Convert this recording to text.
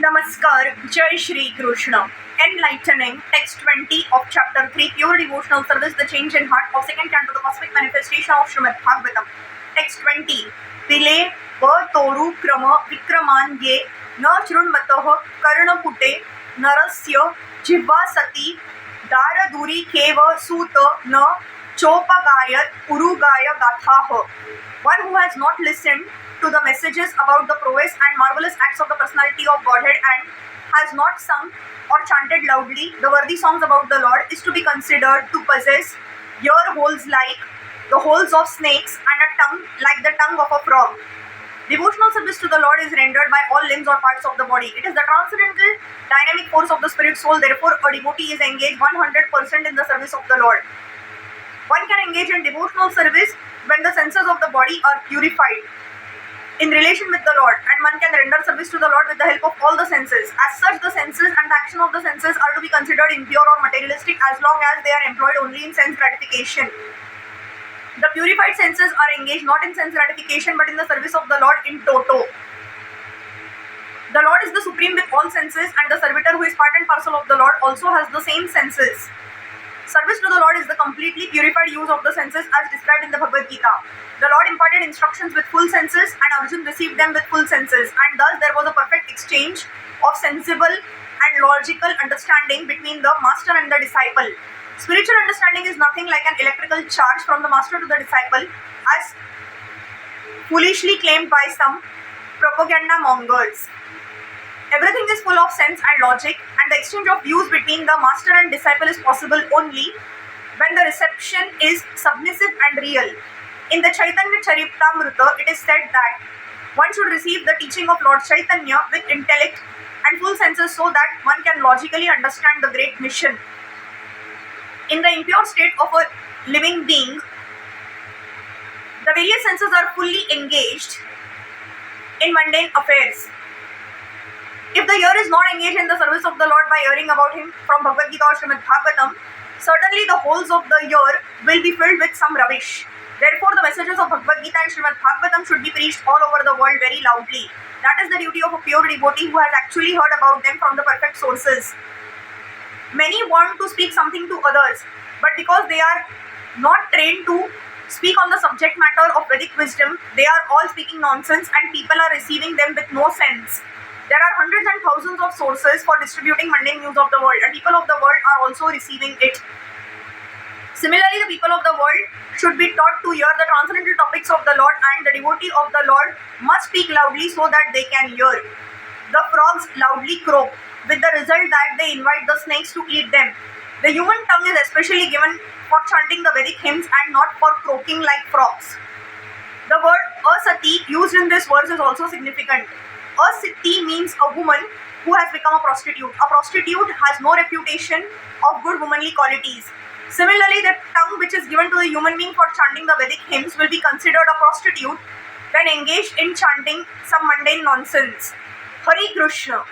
Namaskar, Jai Shri Krishna. Enlightening, text 20 of chapter 3, Pure Devotional Service, the change in heart of second canto, the cosmic manifestation of Srimad Bhagavatam. Text 20. Vile va toru krama vikraman ye na shrunmatah karna pute narasya jivva sati dara duri keva suta na chopagayat urugaya gathaha. One who has not listened to the messages about the prowess and marvelous acts of the personality of Godhead and has not sung or chanted loudly the worthy songs about the Lord is to be considered to possess ear holes like the holes of snakes and a tongue like the tongue of a frog. Devotional service to the Lord is rendered by all limbs or parts of the body. It is the transcendental dynamic force of the spirit soul. Therefore, a devotee is engaged 100% in the service of the Lord. One can engage in devotional service when the senses of the body are purified in relation with the Lord, and one can render service to the Lord with the help of all the senses. As such, the senses and the action of the senses are to be considered impure or materialistic as long as they are employed only in sense gratification. The purified senses are engaged not in sense gratification but in the service of the Lord in toto. The Lord is the supreme with all senses, and the servitor who is part and parcel of the Lord also has the same senses. Service to the Lord is the completely purified use of the senses as described in the Bhagavad Gita. The Lord imparted instructions with full senses and Arjuna received them with full senses, and thus there was a perfect exchange of sensible and logical understanding between the master and the disciple. Spiritual understanding is nothing like an electrical charge from the master to the disciple, as foolishly claimed by some propaganda mongers. Everything is full of sense and logic, and the exchange of views between the master and disciple is possible only when the reception is submissive and real. In the Chaitanya Charitamrita, it is said that one should receive the teaching of Lord Chaitanya with intellect and full senses so that one can logically understand the great mission. In the impure state of a living being, the various senses are fully engaged in mundane affairs. If the ear is not engaged in the service of the Lord by hearing about Him from Bhagavad Gita or Srimad Bhagavatam, certainly the holes of the ear will be filled with some rubbish. Therefore, the messages of Bhagavad Gita and Srimad Bhagavatam should be preached all over the world very loudly. That is the duty of a pure devotee who has actually heard about them from the perfect sources. Many want to speak something to others, but because they are not trained to speak on the subject matter of Vedic wisdom, they are all speaking nonsense and people are receiving them with no sense. There are hundreds and thousands of sources for distributing mundane news of the world, and people of the world are also receiving it. Similarly, the people of the world should be taught to hear the transcendental topics of the Lord, and the devotee of the Lord must speak loudly so that they can hear. The frogs loudly croak, with the result that they invite the snakes to eat them. The human tongue is especially given for chanting the Vedic hymns and not for croaking like frogs. The word asati used in this verse is also significant. Asati means a woman who has become a prostitute. A prostitute has no reputation of good womanly qualities. Similarly, the tongue which is given to the human being for chanting the Vedic hymns will be considered a prostitute when engaged in chanting some mundane nonsense. Hare Krishna.